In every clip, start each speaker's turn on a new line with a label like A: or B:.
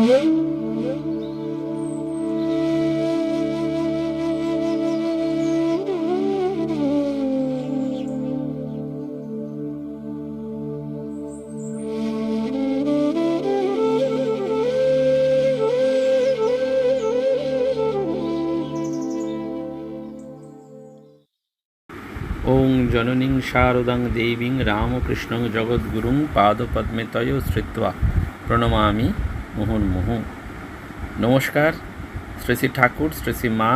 A: ওং জননীং শারদাং দেবীং রামকৃষ্ণং জগদ্গুরুং পাদপদ্মে তয় শ্রিত্বা প্রণমামি মুহুর্মুহু। নমস্কার। শ্রী শ্রী ঠাকুর, শ্রী শ্রী মা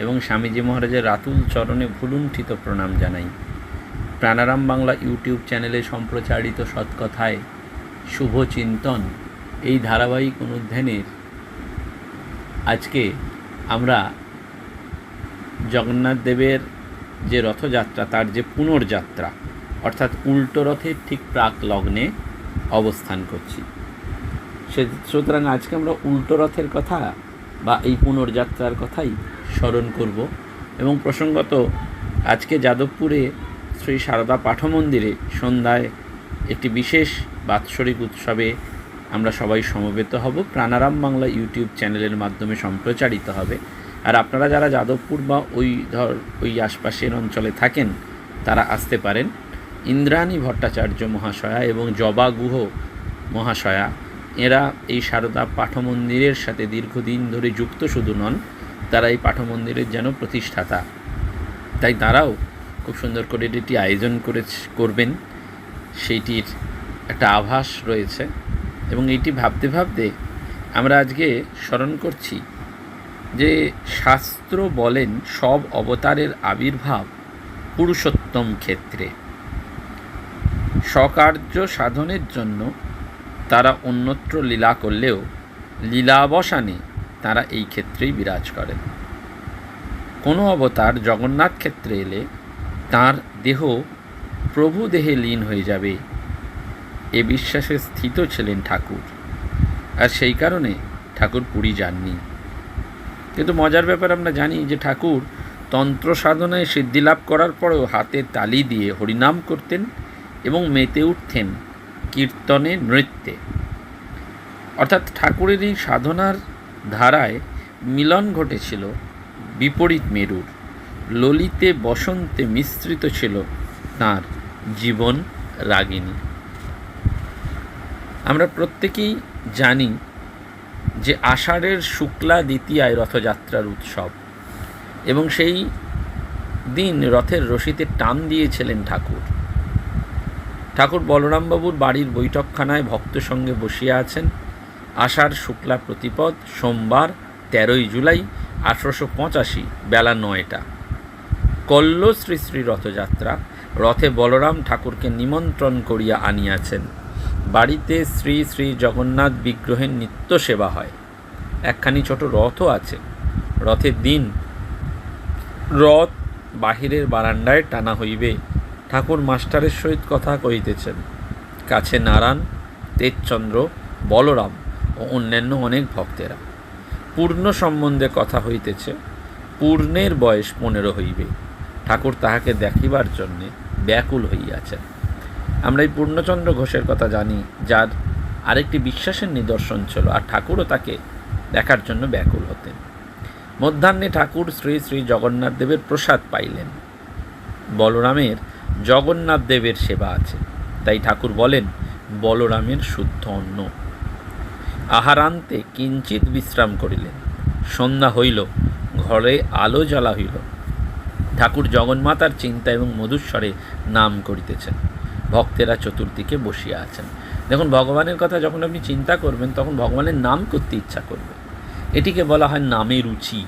A: এবং স্বামীজি মহারাজের রাতুল চরণে ভুলুণ্ঠিত প্রণাম জানাই। প্রাণারাম বাংলা ইউটিউব চ্যানেলে সম্প্রচারিত সৎকথায় শুভ চিন্তন এই ধারাবাহিক অনুধ্যানের আজকে আমরা জগন্নাথ দেবের যে রথযাত্রা, তার যে পুনর্যাত্রা, অর্থাৎ উল্টো রথের ঠিক প্রাক লগ্নে অবস্থান করছি। সুতরাং আজকে আমরা উল্টো রথের কথা বা এই পুনর্যাত্রার কথাই স্মরণ করব। এবং প্রসঙ্গত আজকে যাদবপুরে শ্রী সারদা পাঠমন্দিরে সন্ধ্যায় একটি বিশেষ বাৎসরিক উৎসবে আমরা সবাই সমবেত হব। প্রাণারাম বাংলা ইউটিউব চ্যানেলের মাধ্যমে সম্প্রচারিত হবে। আর আপনারা যারা যাদবপুর বা ওই আশপাশের অঞ্চলে থাকেন তারা আসতে পারেন। ইন্দ্রাণী ভট্টাচার্য মহাশয়া এবং জবা গুহ মহাশয়া এরা এই সারদা পাঠমন্দিরের সাথে দীর্ঘদিন ধরে যুক্ত শুধু নন, তারা এই পাঠমন্দিরের যেন প্রতিষ্ঠাতা। তাই তারাও খুব সুন্দর করে এটি আয়োজন করবেন, সেইটির একটা আভাস রয়েছে। এবং এইটি ভাবতে ভাবতে আমরা আজকে স্মরণ করছি যে শাস্ত্র বলেন সব অবতারের আবির্ভাব পুরুষোত্তম ক্ষেত্রে। স্বকার্য সাধনের জন্য তারা অন্যত্র লীলা করলেও লীলাবসানে তারা এই ক্ষেত্রেই বিরাজ করেন। কোনো অবতার জগন্নাথ ক্ষেত্রে এলে তার দেহ প্রভু দেহে লীন হয়ে যাবে, এ বিশ্বাসে স্থিত ছিলেন ঠাকুর। আর সেই কারণে ঠাকুর পুরী যাননি। কিন্তু মজার ব্যাপার, আমরা জানি যে ঠাকুর তন্ত্র সাধনায় সিদ্ধিলাভ করার পরেও হাতে তালি দিয়ে হরিনাম করতেন এবং মেতে উঠতেন কীর্তনে, নৃত্যে। অর্থাৎ ঠাকুরের এই সাধনার ধারায় মিলন ঘটেছিল বিপরীত মেরুর। ললিতে বসন্তে মিশ্রিত ছিল তাঁর জীবন রাগিনী। আমরা প্রত্যেকেই জানি যে আষাঢ়ের শুক্লা দ্বিতীয়ায় রথযাত্রার উৎসব, এবং সেই দিন রথের রশিতে টান দিয়েছিলেন ঠাকুর। ঠাকুর বলরামবাবুর বাড়ির বৈঠকখানায় ভক্ত সঙ্গে বসিয়া আছেন। আষাঢ় শুক্লা প্রতিপদ, সোমবার 13ই জুলাই 1885 বেলা 9টা। কল্ল শ্রী শ্রী রথযাত্রা। রথে বলরাম ঠাকুরকে নিমন্ত্রণ করিয়া আনিয়াছেন। বাড়িতে শ্রী শ্রী জগন্নাথ বিগ্রহের নিত্য সেবা হয়। একখানি ছোট রথও আছে। রথের দিন রথ বাহিরের বারান্দায় টানা হইবে। ঠাকুর মাস্টারের সহিত কথা কহিতেছেন। কাছে নারায়ণ, তেজচন্দ্র, বলরাম ও অন্যান্য অনেক ভক্তেরা। পূর্ণ সম্বন্ধে কথা হইতেছে। পূর্ণের বয়স 15 হইবে। ঠাকুর তাহাকে দেখিবার জন্যে ব্যাকুল হইয়াছেন। আমরা এই পূর্ণচন্দ্র ঘোষের কথা জানি, যার আরেকটি বিশ্বাসের নিদর্শন ছিল, আর ঠাকুরও তাকে দেখার জন্য ব্যাকুল হতেন। মধ্যাহ্নে ঠাকুর শ্রী শ্রী জগন্নাথ দেবের প্রসাদ পাইলেন। বলরামের জগন্নাথ দেবের সেবা আছে, তাই ঠাকুর বলেন বলরামের শুদ্ধ অন্ন। আহারান্তে কিঞ্চিত বিশ্রাম করিলেন। সন্ধ্যা হইল, ঘরে আলো জ্বালা হইল। ঠাকুর জগন্মাতার চিন্তা এবং মধুস্বরে নাম করিতেছেন। ভক্তেরা চতুর্দিকে বসিয়া আছেন। দেখুন, ভগবানের কথা যখন আপনি চিন্তা করবেন তখন ভগবানের নাম করতে ইচ্ছা করবে। এটিকে বলা হয় নামে রুচি।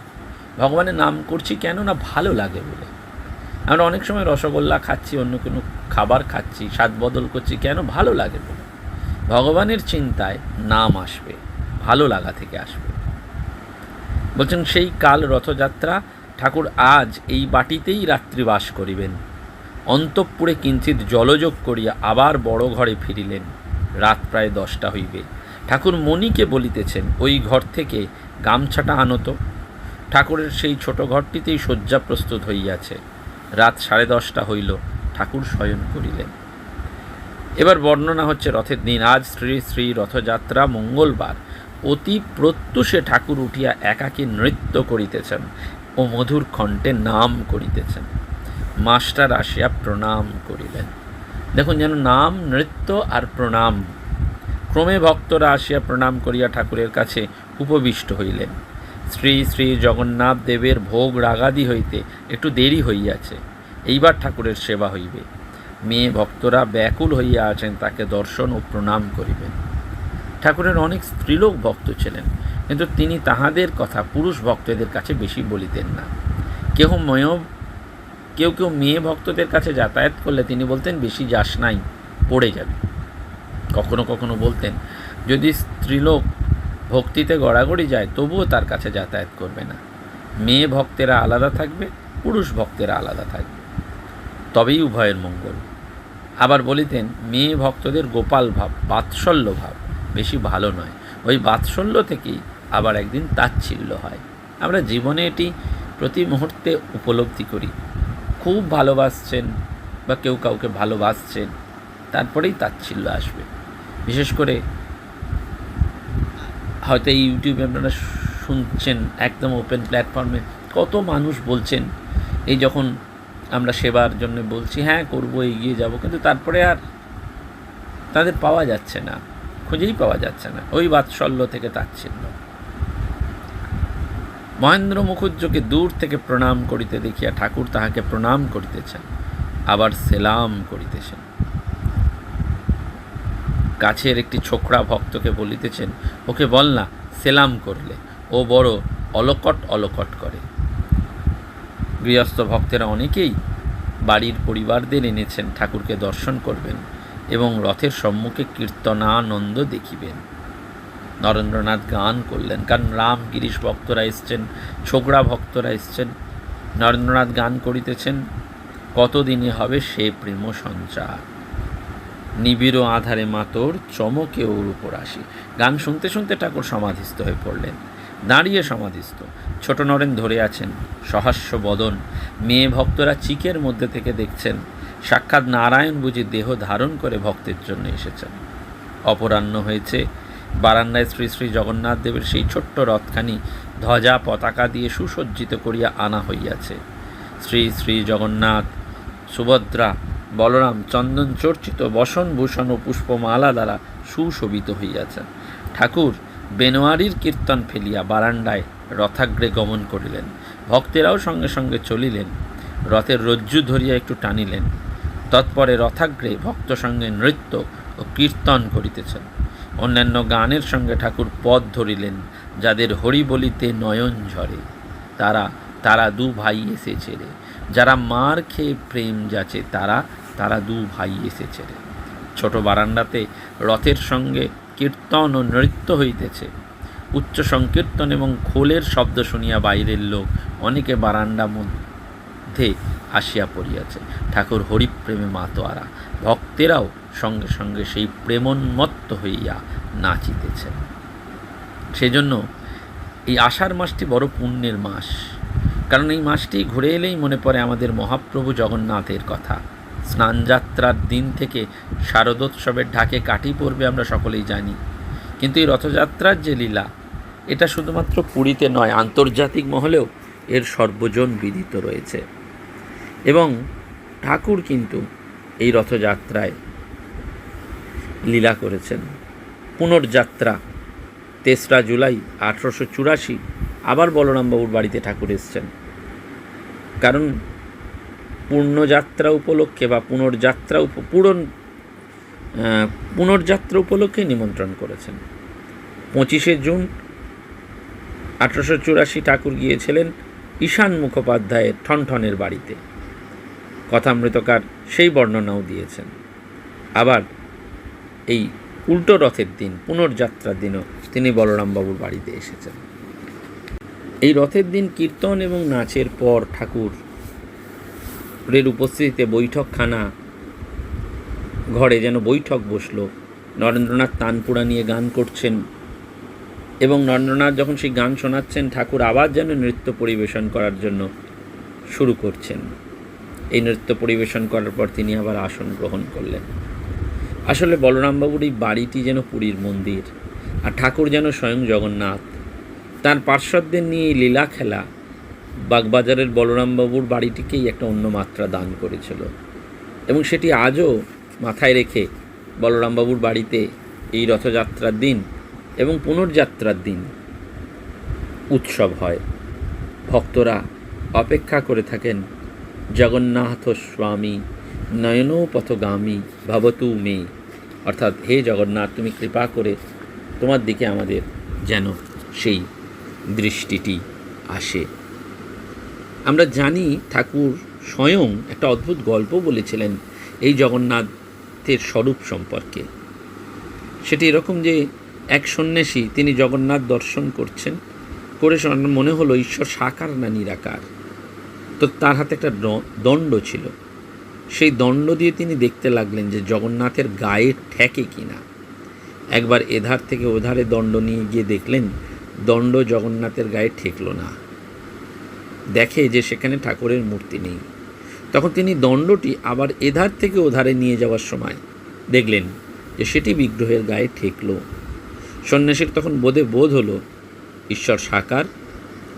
A: ভগবানের নাম করছি কেন না, ভালো লাগে বলে। আমরা অনেক সময় রসগোল্লা খাচ্ছি, অন্য কোনো খাবার খাচ্ছি, স্বাদ বদল করছি কেন, ভালো লাগে বলে। ভগবানের চিন্তায় নাম আসবে, ভালো লাগা থেকে আসবে। বলছেন সেই কাল রথযাত্রা। ঠাকুর আজ এই বাটিতেই রাত্রিবাস করিবেন। অন্তঃপুরে কিঞ্চিত জলযোগ করিয়া আবার বড় ঘরে ফিরিলেন। রাত প্রায় 10টা হইবে। ঠাকুর মণিকে বলিতেছেন, ওই ঘর থেকে গামছাটা আনত। ঠাকুরের সেই ছোট ঘরটিতেই শয্যা প্রস্তুত হইয়াছে। রাত 10:30 হইল। ঠাকুর শয়ন করিলেন। এবার বর্ণনা হচ্ছে রথের দিন। আজ শ্রী শ্রী রথযাত্রা, মঙ্গলবার। অতি প্রত্যুষে ঠাকুর উঠিয়া একাকী নৃত্য করিতেছেন ও মধুর কণ্ঠে নাম করিতেছেন। মাস্টার আসিয়া প্রণাম করিলেন। দেখুন, যেন নাম, নৃত্য আর প্রণাম। ক্রমে ভক্তরা আসিয়া প্রণাম করিয়া ঠাকুরের কাছে উপবিষ্ট হইলেন। শ্রী শ্রী জগন্নাথ দেবের ভোগ রাগাদি হইতে একটু দেরি হইয়াছে, এইবার ঠাকুরের সেবা হইবে। মেয়ে ভক্তরা ব্যাকুল হইয়া আছেন, তাকে দর্শন ও প্রণাম করিবেন। ঠাকুরের অনেক স্ত্রীলোক ভক্ত ছিলেন, কিন্তু তিনি তাহাদের কথা পুরুষ ভক্তদের কাছে বেশি বলিতেন না। কেউ কেউ মেয়ে ভক্তদের কাছে যাতায়াত করলে তিনি বলতেন, বেশি যাস নাই, পড়ে যাবে। কখনো কখনো বলতেন, যদি স্ত্রীলোক ভক্তিতে গড়াগড়ি যায় তবুও তার কাছে যাতায়াত করবে না। মেয়ে ভক্তেরা আলাদা থাকবে, পুরুষ ভক্তেরা আলাদা থাকবে, তবেই উভয়ের মঙ্গল। আবার বলিতেন, মেয়ে ভক্তদের গোপাল ভাব, বাৎসল্য ভাব বেশি ভালো নয়। ওই বাৎসল্য থেকেই আবার একদিন তাচ্ছিল্য হয়। আমরা জীবনে এটি প্রতি মুহূর্তে উপলব্ধি করি। খুব ভালোবাসছেন বা কেউ কাউকে ভালোবাসছেন, তারপরেই তাচ্ছিল্য আসবে। বিশেষ করে হয়তো এই ইউটিউবে আপনারা শুনছেন, একদম ওপেন প্ল্যাটফর্মে কত মানুষ বলছেন, এই যখন আমরা সেবার জন্য বলছি, হ্যাঁ করবো, এগিয়ে যাব, কিন্তু তারপরে আর তাদের পাওয়া যাচ্ছে না, খুঁজেই পাওয়া যাচ্ছে না। ওই বাৎসল্য থেকে তাচ্ছিল্য। মহেন্দ্র মুখুজ্জকে দূর থেকে প্রণাম করিতে দেখিয়া ঠাকুর তাহাকে প্রণাম করিতেছেন, আবার সেলাম করিতেছেন। কাছের একটি ছোকরা ভক্তকে বলিতেছেন, ওকে বল না সেলাম করলে, ও বড় অলকট করে। গৃহস্থ ভক্তেরা অনেকেই বাড়ির পরিবারদের এনেছেন ঠাকুরকে দর্শন করবেন এবং রথের সম্মুখে কীর্তনানন্দ দেখিবেন। নরেন্দ্রনাথ গান করলেন, কারণ রাম গিরিশ ভক্তরা এসছেন, ছোকরা ভক্তরা এসছেন। নরেন্দ্রনাথ গান করিতেছেন, কতদিনে হবে সে প্রেম সঞ্চার, নিবিড় আধারে মাতর চমকে ওর উপর আসি। গান শুনতে শুনতে ঠাকুর সমাধিস্থ হয়ে পড়লেন। দাঁড়িয়ে সমাধিস্থ, ছোট নরেন ধরে আছেন, সহাস্য বদন। মেয়ে ভক্তরা চিকের মধ্যে থেকে দেখছেন, সাক্ষাৎ নারায়ণ বুঝি দেহ ধারণ করে ভক্তের জন্য এসেছেন। অপরাহ্ন হয়েছে, বারান্দায় শ্রী শ্রী জগন্নাথ দেবের সেই ছোট্ট রথখানি ধ্বজা পতাকা দিয়ে সুসজ্জিত করিয়া আনা হইয়াছে। শ্রী শ্রী জগন্নাথ, সুভদ্রা, বলরাম চন্দন চর্চিত বসনভূষণ ও পুষ্পমালা দ্বারা সুশোভিত হইয়াছেন। ঠাকুর বেনোয়ারির কীর্তন ফেলিয়া বারান্দায় রথাগ্রে গমন করিলেন। ভক্তেরাও সঙ্গে সঙ্গে চলিলেন। রথের রজ্জু ধরিয়া একটু টানিলেন। তৎপরে রথাগ্রে ভক্ত সঙ্গে নৃত্য ও কীর্তন করিতেছেন। অন্যান্য গানের সঙ্গে ঠাকুর পদ ধরিলেন। যাদের হরি বলিতে নয়ন ঝরে, তারা দু ভাই এসেছে রে। যারা মার খেয়ে প্রেম যাচে, তারা দু ভাই এসেছে রে। ছোট বারান্দাতে রথের সঙ্গে কীর্তন ও নৃত্য হইতেছে। উচ্চ সংকীর্তন এবং খোলের শব্দ শুনিয়া বাইরের লোক অনেকে বারান্দা মধ্যে আসিয়া পড়িয়াছে। ঠাকুর হরিপ্রেমে মাতোয়ারা। ভক্তেরাও সঙ্গে সঙ্গে সেই প্রেমোন্মত্ত হইয়া নাচিতেছেন। সেজন্য এই আষাঢ় মাসটি বড় পুণ্যের মাস, কারণ এই মাসটি ঘুরে এলেই মনে পড়ে আমাদের মহাপ্রভু জগন্নাথের কথা। স্নানযাত্রার দিন থেকে শারদোৎসবের ঢাকে কাঠি পড়বে আমরা সকলেই জানি, কিন্তু এই রথযাত্রার যে লীলা, এটা শুধুমাত্র পুরীতে নয়, আন্তর্জাতিক মহলেও এর সর্বজন বিদিত রয়েছে। এবং ঠাকুর কিন্তু এই রথযাত্রায় লীলা করেছেন। পুনর্যাত্রা 3রা জুলাই 1884 আবার বলরামবাবুর বাড়িতে ঠাকুর এসছেন, কারণ পূর্ণযাত্রা উপলক্ষে বা পুনর্যাত্রা উপলক্ষে নিমন্ত্রণ করেছেন। 25শে জুন 1884 ঠাকুর গিয়েছিলেন ঈশান মুখোপাধ্যায়ের ঠনঠনের বাড়িতে। কথামৃতকার সেই বর্ণনাও দিয়েছেন। আবার এই উল্টো রথের দিন, পুনর্যাত্রার দিনও তিনি বলরামবাবুর বাড়িতে এসেছেন। এই রথের দিন কীর্তন এবং নাচের পর ঠাকুরের উপস্থিতিতে বৈঠকখানা ঘরে যেন বৈঠক বসল। নরেন্দ্রনাথ তানপুরা নিয়ে গান করছেন এবং নরেন্দ্রনাথ যখন সেই গান শোনাচ্ছেন, ঠাকুর আবার যেন নৃত্য পরিবেশন করার জন্য শুরু করছেন। এই নৃত্য পরিবেশন করার পর তিনি আবার আসন গ্রহণ করলেন। আসলে বলরামবাবুর এই বাড়িটি যেন পুরীর মন্দির। আর ঠাকুর যেন স্বয়ং জগন্নাথ। তার পার্শ্বদের নিয়ে এই লীলা খেলা বাগবাজারের বলরামবাবুর বাড়িটিকেই একটা অন্য মাত্রা দান করেছিল, এবং সেটি আজও মাথায় রেখে বলরামবাবুর বাড়িতে এই রথযাত্রার দিন এবং পুনর্যাত্রার দিন উৎসব হয়। ভক্তরা অপেক্ষা করে থাকেন জগন্নাথ স্বামী নয়নোপথগামী ভবতু মে, অর্থাৎ হে জগন্নাথ, তুমি কৃপা করে তোমার দিকে আমাদের যেন সেই দৃষ্টিটি আসে। আমরা জানি ঠাকুর স্বয়ং একটা অদ্ভুত গল্প বলেছিলেন এই জগন্নাথের স্বরূপ সম্পর্কে। সেটি এরকম যে এক সন্ন্যাসী তিনি জগন্নাথ দর্শন করছেন, করে মনে হলো ঈশ্বর সাকার না নিরাকার। তো তার হাতে একটা দণ্ড ছিল, সেই দণ্ড দিয়ে তিনি দেখতে লাগলেন যে জগন্নাথের গায়ে ঠেকে কিনা। একবার এধার থেকে ওধারে দণ্ড নিয়ে গিয়ে দেখলেন দণ্ড জগন্নাথের গায়ে ঠেকল না, দেখে যে সেখানে ঠাকুরের মূর্তি নেই। তখন তিনি দণ্ডটি আবার এধার থেকে ওধারে নিয়ে যাওয়ার সময় দেখলেন যে সেটি বিগ্রহের গায়ে ঠেকল। সন্ন্যাসীর তখন বোধ হলো ঈশ্বর সাকার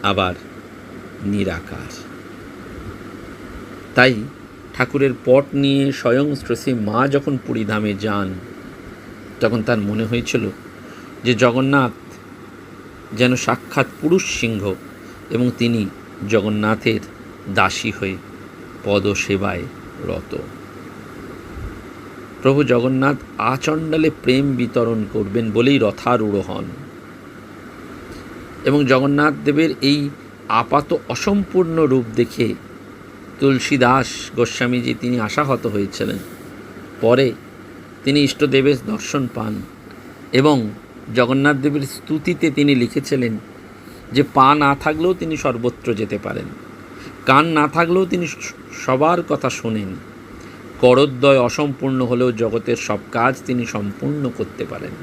A: আবার নিরাকার। তাই ঠাকুরের পট নিয়ে স্বয়ং শ্রী মা যখন পুরীধামে যান, তখন তার মনে হয়েছিল যে জগন্নাথ যেন সাক্ষাৎ পুরুষ সিংহ, এবং তিনি জগন্নাথের দাসী হয়ে পদসেবায় রত। প্রভু জগন্নাথ আচণ্ডালে প্রেম বিতরণ করবেন বলেই রথারূঢ় হন, এবং জগন্নাথ দেবের এই আপাত অসম্পূর্ণ রূপ দেখে তুলসীদাস গোস্বামীজি তিনি আশাহত হয়েছিলেন। পরে তিনি ইষ্টদেবের দর্শন পান এবং জগন্নাথ দেবের স্তুতিতে তিনি লিখেছিলেন যে পা না থাকলেও তিনি সর্বত্র যেতে পারেন, কান না থাকলেও তিনি সবার কথা শোনেন, করদ্বয় অসম্পূর্ণ হলেও জগতের সব কাজ তিনি সম্পূর্ণ করতে পারেন,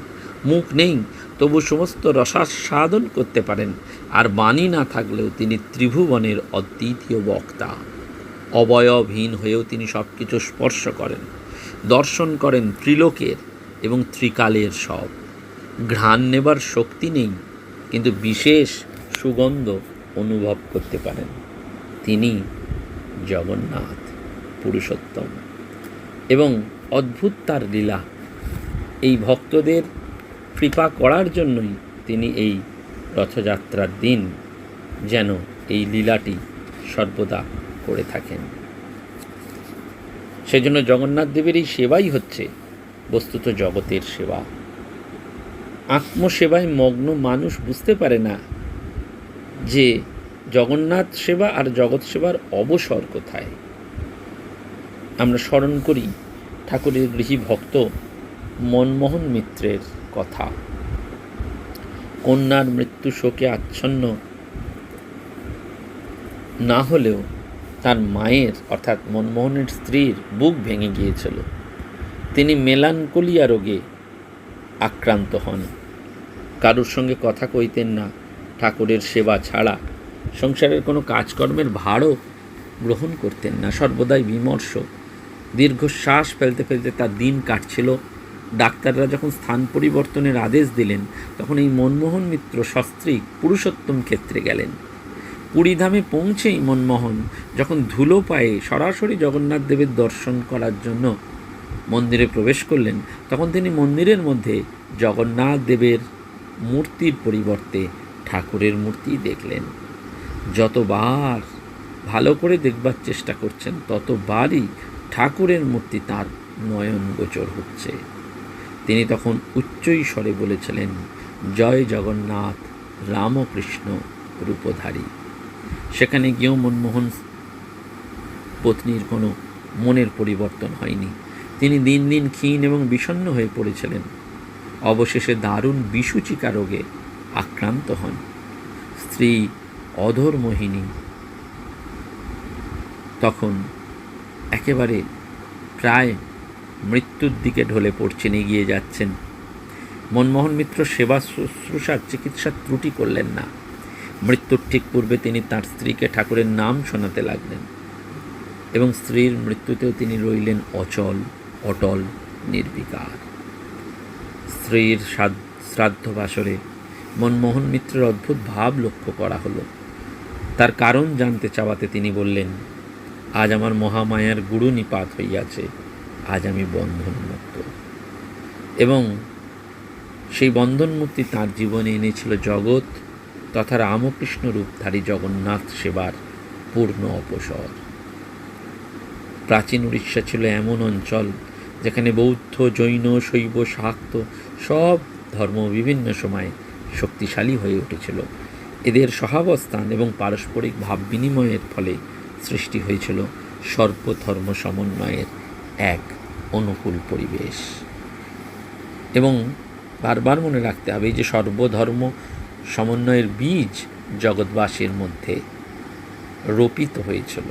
A: মুখ নেই তবু সমস্ত রসাস্বাদন করতে পারেন, আর বাণী না থাকলেও তিনি ত্রিভুবনের অদ্বিতীয় বক্তা। অবয়বহীন হয়েও তিনি সব কিছু স্পর্শ করেন, দর্শন করেন ত্রিলোকের এবং ত্রিকালের সব। ঘ্রাণ নেবার শক্তি নেই, কিন্তু বিশেষ সুগন্ধ অনুভব করতে পারেন। তিনি জগন্নাথ পুরুষোত্তম, এবং অদ্ভুত তার লীলা। এই ভক্তদের কৃপা করার জন্যই তিনি এই রথযাত্রার দিন যেন এই লীলাটি সর্বদা করে থাকেন। সেজন্য জগন্নাথ দেবের এই সেবাই হচ্ছে বস্তুত জগতের সেবা। আত্মসেবায় মগ্ন মানুষ বুঝতে পারে না যে জগন্নাথ সেবা আর জগৎ সেবার অবসর কোথায়। আমরা স্মরণ করি ঠাকুরের গৃহী ভক্ত মনমোহন মিত্রের কথা। কন্যার মৃত্যু শোকে আচ্ছন্ন না হলেও তার মায়ের অর্থাৎ মনমোহনের স্ত্রীর বুক ভেঙে গিয়েছিল। তিনি মেলানকোলিয়া রোগে আক্রান্ত হন, কারুর সঙ্গে কথা কইতেন না, ঠাকুরের সেবা ছাড়া সংসারের কোনো কাজকর্মের ভারও গ্রহণ করতেন না, সর্বদাই বিমর্ষ। দীর্ঘশ্বাস ফেলতে ফেলতে তার দিন কাটছিল। ডাক্তাররা যখন স্থান পরিবর্তনের আদেশ দিলেন, তখন এই মনমোহন মিত্র সস্ত্রীক পুরুষোত্তম ক্ষেত্রে গেলেন। পুরীধামে পৌঁছেই মনমোহন যখন ধুলো পায়ে সরাসরি জগন্নাথ দেবের দর্শন করার জন্য মন্দিরে প্রবেশ করলেন, তখন তিনি মন্দিরের মধ্যে জগন্নাথ দেবের মূর্তির পরিবর্তে ঠাকুরের মূর্তি দেখলেন। যতবার ভালো করে দেখবার চেষ্টা করছেন, ততবারই ঠাকুরের মূর্তি তার নয়ন গোচর হচ্ছে। তিনি তখন উচ্চই স্বরে বলেছিলেন, জয় জগন্নাথ রামকৃষ্ণ রূপধারী। সেখানে গিয়েও মনমোহন পত্নীর কোনো মনের পরিবর্তন হয়নি। তিনি দিন দিন ক্ষীণ এবং বিষণ্ণ হয়ে পড়েছিলেন। অবশেষে দারুণ বিসূচিকা রোগে আক্রান্ত হন। স্ত্রী অধরমোহিনী তখন একেবারে প্রায় মৃত্যুর দিকে ঢলে পড়ছেন, এগিয়ে যাচ্ছেন। মনমোহন মিত্র সেবা শুশ্রূষার চিকিৎসার ত্রুটি করলেন না। মৃত্যুর ঠিক পূর্বে তিনি তার স্ত্রীকে ঠাকুরের নাম শোনাতে লাগলেন, এবং স্ত্রীর মৃত্যুতেও তিনি রইলেন অচল, অটল, নির্বিকার। শ্রাদ্ধ বাসরে মনমোহন মিত্রের অদ্ভুত ভাব লক্ষ্য করা হলো। তার কারণ জানতে চাওয়াতে তিনি বললেন, আজ আমার মহামায়ার গুরু নিপাত হইয়াছে, আজ আমি বন্ধনমুক্ত। এবং সেই বন্ধন মুক্তি তাঁর জীবনে এনেছিল জগৎ তথা রামকৃষ্ণ রূপধারী জগন্নাথ সেবার পূর্ণ অপসর। প্রাচীন উড়িষ্যা ছিল এমন অঞ্চল যেখানে বৌদ্ধ, জৈন, শৈব, শাক্ত সব ধর্ম বিভিন্ন সময়ে শক্তিশালী হয়ে উঠেছিল। এদের সহাবস্থান এবং পারস্পরিক ভাব বিনিময়ের ফলে সৃষ্টি হয়েছিল সর্বধর্ম সমন্বয়ের এক অনুকূল পরিবেশ। এবং বারবার মনে রাখতে হবে যে সর্বধর্ম সমন্বয়ের বীজ জগৎবাসীর মধ্যে রোপিত হয়েছিল।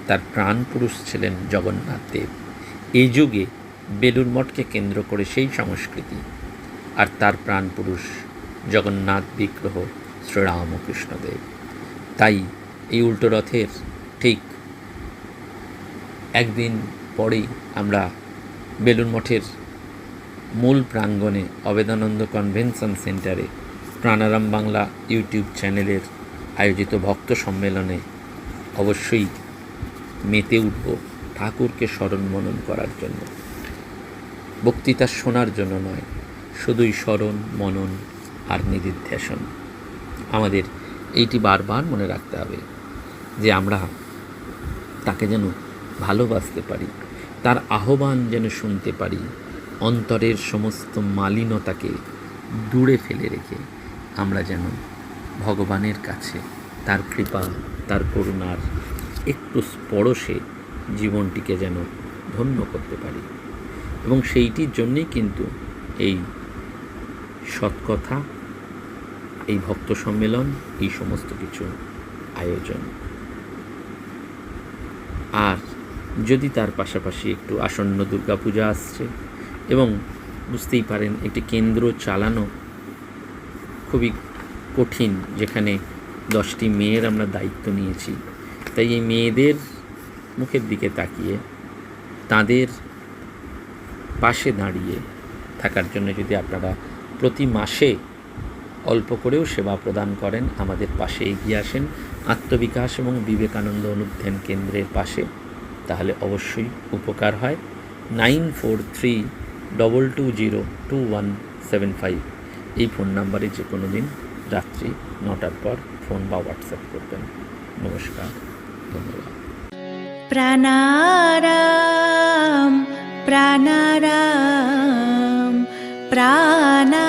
A: তার প্রাণ পুরুষ ছিলেন জগন্নাথ দেব। এই যুগে বেলুড় মঠকে কেন্দ্র করে সেই সংস্কৃতি, আর তার প্রাণ পুরুষ জগন্নাথ বিগ্রহ শ্রীরামকৃষ্ণদেব। তাই এই উল্টো রথের ঠিক একদিন পরেই আমরা বেলুড় মঠের মূল প্রাঙ্গণে অবেদানন্দ কনভেনশন সেন্টারে প্রাণারাম বাংলা ইউটিউব চ্যানেলের আয়োজিত ভক্ত সম্মেলনে অবশ্যই মেতে উঠব ঠাকুরকে স্মরণ মনন করার জন্য। বক্তৃতা শোনার জন্য নয়, শুধুই স্মরণ মনন আর নিদিধ্যাসন। আমাদের এইটি বারবার মনে রাখতে হবে যে আমরা তাকে যেন ভালোবাসতে পারি, তার আহ্বান যেন শুনতে পারি, অন্তরের সমস্ত মালিনতাকে দূরে ফেলে রেখে আমরা যেন ভগবানের কাছে তার কৃপা, তার করুণার একটু স্পর্শে জীবনটিকে যেন ধন্য করতে পারি। এবং সেইটির জন্যেই কিন্তু এই সৎকথা, এই ভক্ত সম্মেলন, এই সমস্ত কিছু আয়োজন। আর যদি তার পাশাপাশি একটু আসন্ন দুর্গাপূজা আসছে এবং বুঝতেই পারেন একটি কেন্দ্র চালানো খুবই কঠিন, যেখানে 10টি মেয়ের আমরা দায়িত্ব নিয়েছি। তাই এই মেয়েদের মুখের দিকে তাকিয়ে তাদের পাশে দাঁড়িয়ে থাকার জন্য যদি আপনারা প্রতি মাসে অল্প করেও সেবা প্রদান করেন, আমাদের পাশে এগিয়ে আসেন আত্মবিকাশ এবং বিবেকানন্দ অনুধ্যান কেন্দ্রের পাশে, তাহলে অবশ্যই উপকার হয়। 9432202175 এই ফোন নাম্বারে যে কোনো দিন রাত্রি 9টার পর ফোন বা হোয়াটসঅ্যাপ করবেন। নমস্কার, ধন্যবাদ।
B: প্রাণারাম প্রাণারাম প্রাণা